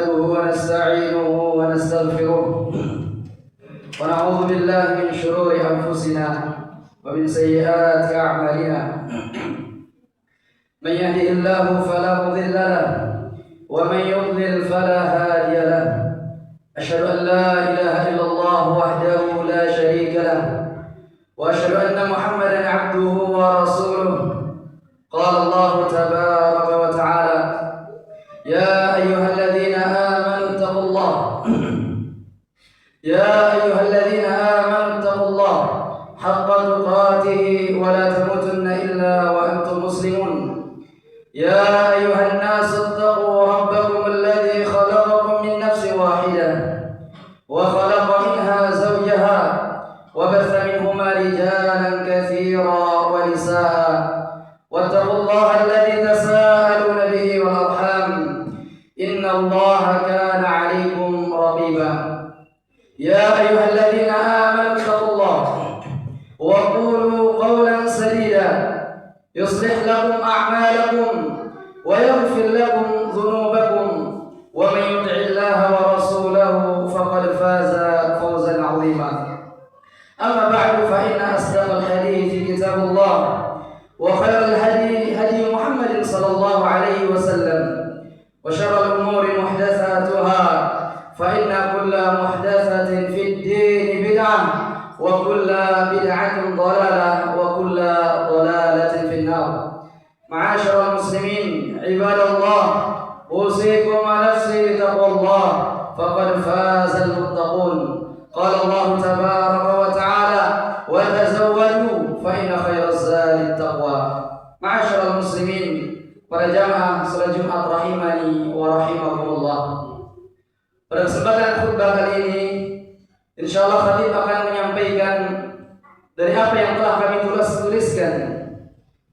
نحمده ونستعينه ونستغفره ونعوذ بالله من شرور أنفسنا ومن سيئات أعمالنا من يهده الله فلا مضل له ومن يضلل فلا هادي له أشهد أن لا إله إلا الله وحده لا شريك له وأشهد أن محمدا عبده ورسوله قال الله تبارك وتعالى يا أيها الذين آمنوا اتقوا الله حق تقاته ولا تموتن إلا وأنتم مسلمون يا أيها الناس اتقوا ربكم الذي خلقكم من نفس واحدة وخلق منها زوجها وبث منهما رجالا كثيرا ونساء واتقوا الله الذي تساءلون به والأرحام إن الله كان عليكم رقيبا يا أيها الذين آمنوا اتقوا الله وقولوا قولا سديدا يصلح لكم أعمالكم ويغفر لكم ذنوبكم ومن يطع الله ورسوله فقد فاز فوزا عظيما أما بعد فإن أصدق الحديث كتاب الله وخير الهدي هدي محمد صلى الله عليه وسلم وشر الأمور محدثاتها فإن كل محدثة في الدين بدعة وكل بدعة ضلالة وكل ضلالة في النار. معاشر المسلمين عباد الله أوصيكم ونفسي بتقوى الله فقد فاز المتقون. قال الله تبارك وتعالى وتزودوا فإن خير الزاد التقوى. معاشر المسلمين, para jamaah salat Jumat rahimani wa rahimakumullah. Pada kesempatan khutbah kali ini insyaallah khatib akan menyampaikan dari apa yang telah kami tuliskan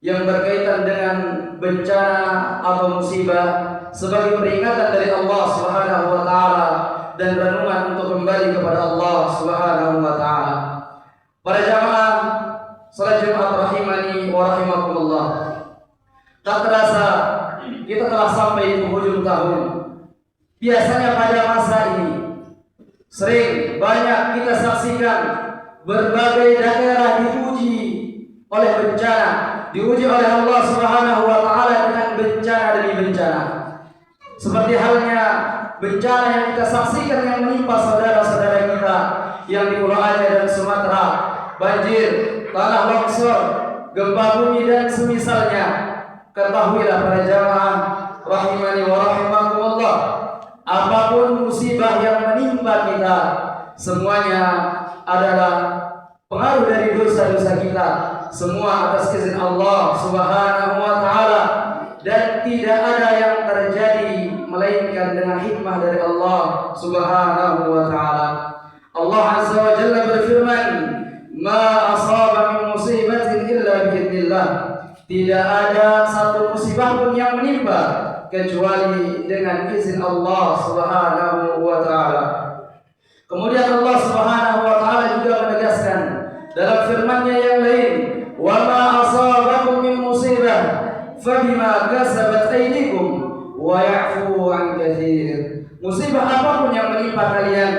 yang berkaitan dengan bencana atau musibah sebagai peringatan dari Allah Subhanahu wa taala dan renungan untuk kembali kepada Allah Subhanahu wa taala. Para jamaah salat Jumat rahimani wa rahimakumullah. Tak terasa kita telah sampai di penghujung tahun. Biasanya pada masa ini sering banyak kita saksikan berbagai daerah diuji oleh bencana, diuji oleh Allah Subhanahu wa taala dengan bencana demi bencana. Seperti halnya bencana yang kita saksikan yang menimpa saudara-saudara kita yang di Pulau Aceh dan Sumatera, banjir, tanah longsor, gempa bumi dan semisalnya. Ketahuilah para jamaah rahimani wa rahimakumullah, apapun musibah yang menimpa kita, semuanya adalah pengaruh dari dosa-dosa kita, semua atas izin Allah Subhanahu wa taala, dan tidak ada yang terjadi melainkan dengan hikmah dari Allah Subhanahu wa taala. Allah Azza wa Jalla berfirman, "Ma asaba min musibatin illa biidznillah." Tidak ada satu musibah pun yang menimpa kecuali dengan izin Allah Subhanahu wa taala. Kemudian Allah Subhanahu wa taala juga menegaskan dalam firman-Nya yang lain, "Wa ma asabakum min musibah fabima kasabat aydikum wa ya'fu 'an katsir." Musibah apapun yang menimpa kalian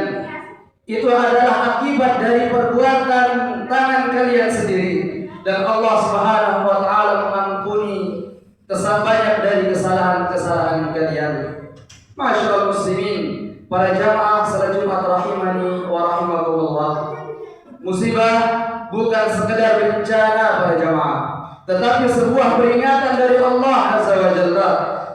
itu adalah akibat dari perbuatan tangan kalian sendiri, dan Allah Subhanahu wa taala mengampuni banyak dari kesalahan-kesalahan kalian. Masyaallah muslimin, para jamaah salat Jumat rahimani wa rahimakumullah. Musibah bukan sekedar bencana para jamaah, tetapi sebuah peringatan dari Allah Azza wa Jalla,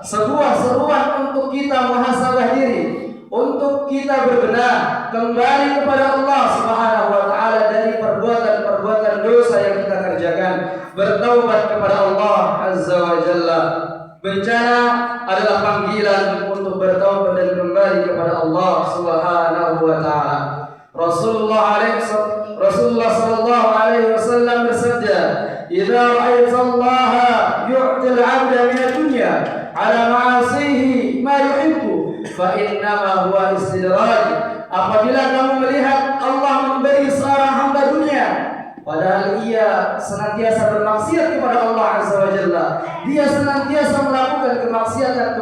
sebuah seruan untuk kita muhasabah diri, untuk kita berbenah kembali kepada Allah Subhanahu wa taala dari perbuatan-perbuatan dosa yang kita kerjakan, bertaubat kepada Allah Azza wa Jalla. Bencana adalah panggilan untuk bertaubat dan kembali kepada Allah Subhanahu wa taala. Rasulullah sallallahu alaihi wasallam bersabda, "Idza ra'aita Allah yu'til 'abda min ad-dunya 'ala ma'asihi ma yuhibbu fa innama huwa istidraj." Apabila kamu melihat Allah memberi seorang hamba dunia padahal ia senantiasa bermaksiat kepada Allah Azza wa Jalla, dia senantiasa melakukan kemaksiatan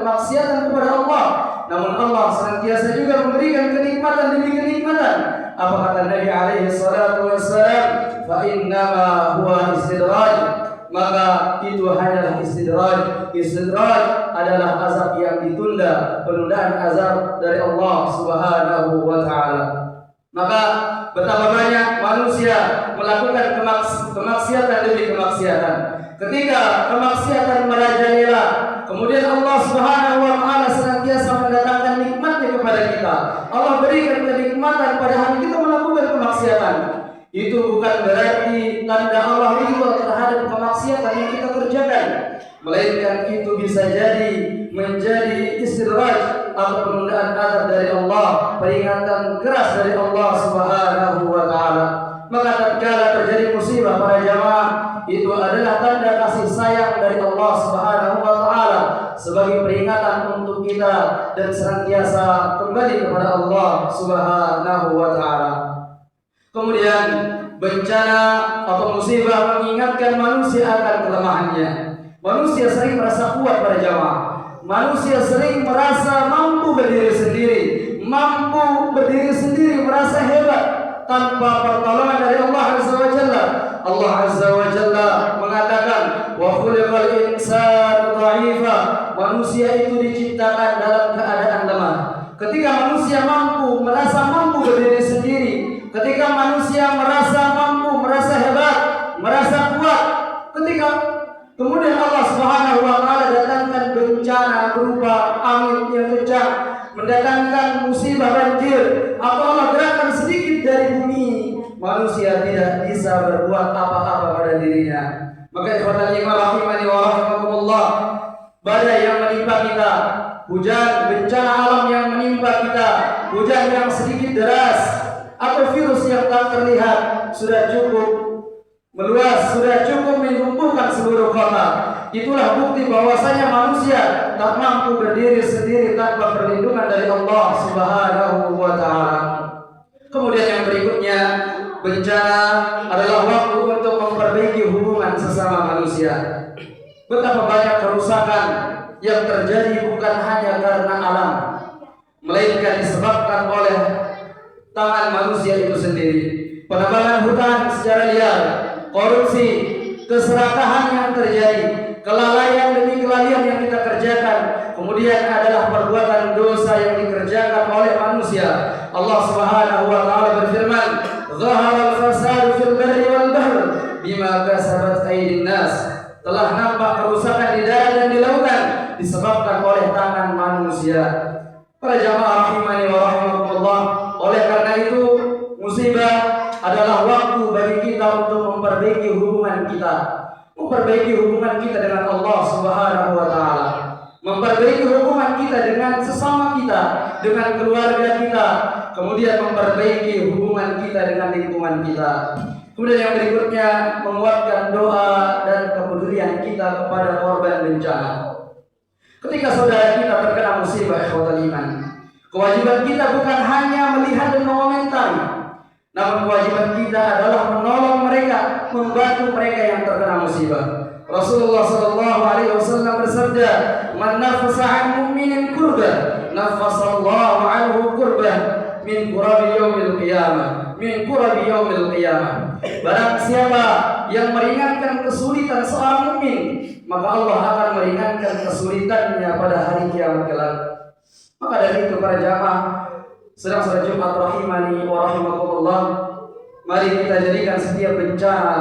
kepada Allah, namun Allah senantiasa juga memberikan kenikmatan demi kenikmatan. Apa kata Nabi alaihi salatu wassalam? Fa innama huwa istidraj. Maka itu hanyalah istidraj. Istidraj adalah azab yang ditunda, penundaan azab dari Allah Subhanahu wa taala. Maka betapa banyak manusia melakukan kemaksiatan demi kemaksiatan. Ketika kemaksiatan merajalela, kemudian Allah Subhanahu wa taala senantiasa mendatangkan nikmatnya kepada kita. Allah berikan kenikmatan padahal kita melakukan kemaksiatan. Itu bukan berarti tanda Allah ridha terhadap kemaksiatan yang kita kerjakan, melainkan itu bisa jadi menjadi istidraj atau penundaan azab dari Allah, peringatan keras dari Allah Subhanahu wa taala. Maka tatkala terjadi musibah para jamaah, itu adalah tanda kasih sayang dari Allah Subhanahu wa taala sebagai peringatan untuk kita dan senantiasa kembali kepada Allah Subhanahu wa taala. Kemudian bencana atau musibah mengingatkan manusia akan kelemahannya. Manusia sering merasa kuat pada jamaah. Manusia sering merasa mampu berdiri sendiri, merasa hebat tanpa pertolongan dari Allah Azza wa Jalla. Allah Azza wa Jalla mengatakan, wa khuliqal insanu dha'ifa. Manusia itu diciptakan dalam keadaan lemah. Ketika manusia merasa mampu berdiri sendiri, ketika manusia merasa mampu, merasa hebat, merasa kuat, kemudian Allah Subhanahu wa taala datangkan bencana berupa angin yang kencang, mendatangkan musibah banjir, atau Allah gerakkan sedikit dari bumi, manusia tidak bisa berbuat apa-apa pada dirinya. Maka ikhwatal iman rahimani wa rahimakumullah, badai yang menimpa kita, hujan bencana alam yang menimpa kita, hujan yang sedikit deras, atau virus yang tak terlihat sudah cukup meluas, sudah cukup melumpuhkan seluruh kota. Itulah bukti bahwasanya manusia tak mampu berdiri sendiri tanpa perlindungan dari Allah Subhanahu wa taala. Kemudian yang berikutnya, bencana adalah waktu untuk memperbaiki hubungan sesama manusia. Betapa banyak kerusakan yang terjadi bukan hanya karena alam, melainkan disebabkan oleh tangan manusia itu sendiri. Penebangan hutan secara liar, korupsi, keserakahan yang terjadi, kelalaian demi kelalaian yang kita kerjakan, kemudian adalah perbuatan dosa yang dikerjakan oleh manusia. Allah Subhanahu wa taala berfirman, "Zahara al-fasadu fil barri wal bahr bima kasabat aydin nas." Telah nampak kerusakan di darat dan di lautan disebabkan oleh tangan manusia. Para jamaah rahimani wa rahimakumullah, oleh karena itu musibah adalah waktu bagi kita untuk memperbaiki hubungan kita dengan Allah Subhanahu wa taala, memperbaiki hubungan kita dengan sesama kita, dengan keluarga kita, kemudian memperbaiki hubungan kita dengan lingkungan kita. Kemudian yang berikutnya, menguatkan doa dan kepedulian kita kepada korban bencana. Ketika saudara kita terkena musibah, ikhwatal iman, kewajiban kita bukan hanya melihat dan mengomentari, namun kewajiban kita adalah menolong mereka, membantu mereka yang terkena musibah. Rasulullah sallallahu alaihi wasallam bersabda, "Man nafasa 'an mu'minin kurban, nafasallahu 'anhu kurban min qurabi yaumil qiyamah." Barang siapa yang meringankan kesulitan seorang mukmin, maka Allah akan meringankan kesulitannya pada hari kiamat kelak. Maka dari itu para jamaah sedang salat Jumat rahimani wa rahimakumullah, mari kita jadikan setiap bencana,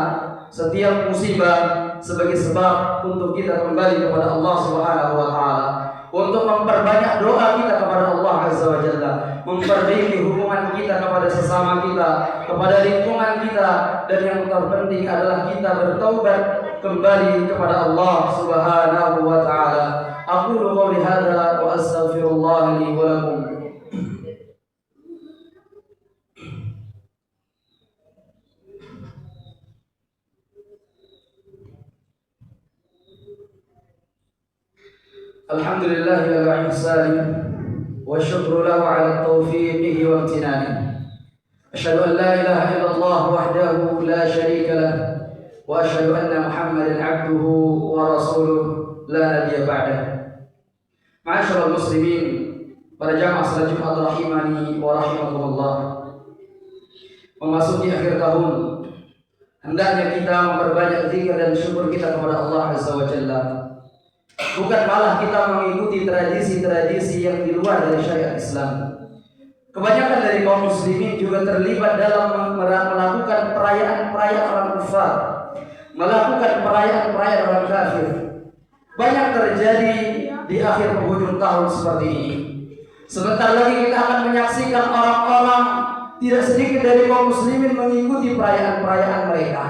setiap musibah sebagai sebab untuk kita kembali kepada Allah Subhanahu wa taala, untuk memperbanyak doa kita kepada Allah Azza wa Jalla, memperbaiki hubungan kita kepada sesama kita, kepada lingkungan kita, dan yang terpenting adalah kita bertaubat kembali kepada Allah Subhanahu wa taala. Aqulu qouli hadza wa astaghfirullah li wa lakum. Alhamdulillah ala ihsani wa syukru lahu ala taufiqihi wa imtinani. Asyhadu an la ilaha illallah wahdahu la syarika lah wa asyhadu anna Muhammadan abduhu wa rasuluh la nabiyya ba'dah. Ma'asyiral muslimin Para jamaah salat Jumat rahimani wa rahimakumullah. Memasuki akhir tahun, hendaknya kita memperbanyak zikir dan syukur kita kepada Allah Azza wa Jalla. Bukan malah kita mengikuti tradisi-tradisi yang di luar dari syariat Islam. Kebanyakan dari kaum muslimin juga terlibat dalam melakukan perayaan-perayaan orang kafir, melakukan perayaan-perayaan orang kafir. Banyak terjadi di akhir penghujung tahun seperti ini. Sebentar lagi kita akan menyaksikan orang-orang tidak sedikit dari kaum muslimin mengikuti perayaan-perayaan mereka.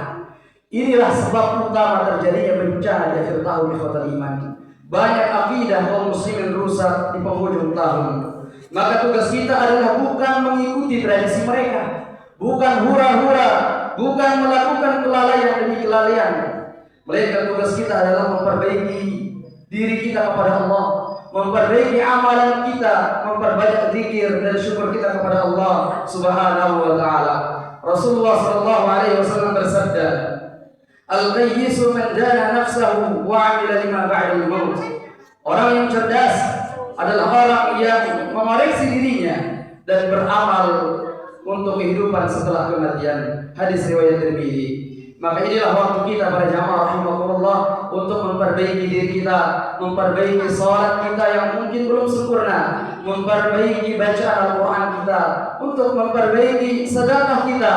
Inilah sebab utama terjadinya bencana di akhir tahun ikhwatal iman. Banyak akidah kaum muslimin rusak di penghujung tahun. Maka tugas kita adalah bukan mengikuti tradisi mereka, bukan hura-hura, bukan melakukan kelalaian demi kelalaian. Melainkan tugas kita adalah memperbaiki diri kita kepada Allah, memperbaiki amalan kita, memperbanyak zikir dan syukur kita kepada Allah Subhanahu wa taala. Rasulullah sallallahu alaihi wasallam bersabda, "Al-qayyisu man dana nafsahu wa 'amila lima ba'da al-maut." Orang yang cerdas adalah orang yang memeriksa dirinya dan beramal untuk kehidupan setelah kematian. Hadis riwayat Tirmidzi. Maka inilah waktu kita para jamaah rahimakumullah untuk memperbaiki diri kita, memperbaiki salat kita yang mungkin belum sempurna, memperbaiki bacaan Al-Quran kita, untuk memperbaiki sedekah kita,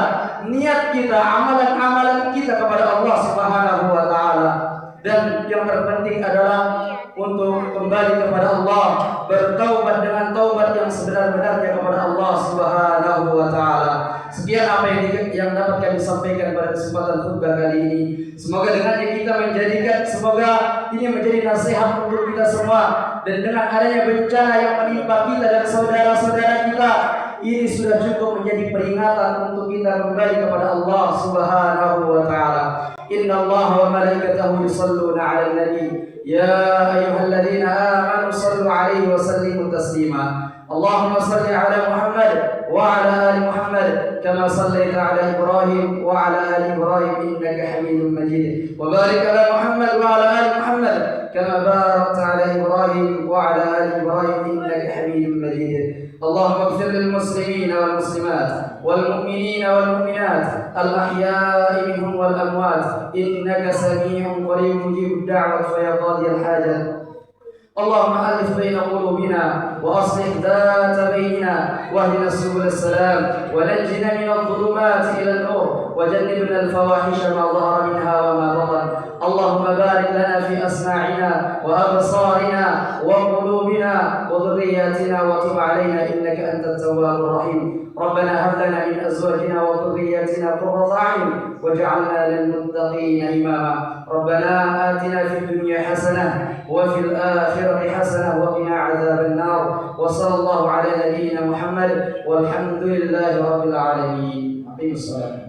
niat kita, amalan-amalan kita kepada Allah Subhanahu wa taala. Dan yang terpenting adalah untuk kembali kepada Allah, bertaubat dengan taubat yang sebenar-benarnya kepada Allah Subhanahu wa taala. Sekian apa yang dapat kami sampaikan pada kesempatan khutbah kali ini. Semoga dengannya kita menjadikan, semoga ini menjadi nasihat untuk kita semua. Dan dengan adanya bencana yang menimpa kita dan saudara-saudara kita, ini sudah cukup menjadi peringatan untuk kita kembali kepada Allah Subhanahu wa taala. Inna Allah wa malaikatahu yusalluna 'alan nabi ya ayyuhalladzina amanu sallu 'alaihi wa sallimu taslima. Allahumma salli 'ala Muhammad wa 'ala ali Muhammad kama sallaita 'ala Ibrahim wa 'ala ali Ibrahim innaka Hamidum Majid. Wa barik 'ala Muhammad wa 'ala ali Muhammad kama barakta 'ala Ibrahim wa 'ala ali Ibrahim innaka Hamidum Majid. اللهم اغفر للمسلمين والمسلمات والمؤمنين والمؤمنات الأحياء منهم والأموات إنك سميع قريب مجيب الدعوة فيا قاضي الحاجة. اللهم ألف بين قلوبنا وأصلح ذات بيننا واهدنا سبل السلام ونجنا من الظلمات إلى النور وجنبنا الفواحش ما ظهر منها وما بطن. اللهم بارك لنا في أسماعنا وأبصارنا وقلوبنا وذرياتنا وتب علينا إنك أنت التواب الرحيم. ربنا هب لنا من أزواجنا وذرياتنا قرة أعين واجعلنا للمتقين إماما. ربنا آتنا في الدنيا حسنة وفي الآخرة حسنة وقنا عذاب النار. وصلى الله على نبينا محمد والحمد لله رب العالمين. أقيموا الصلاة.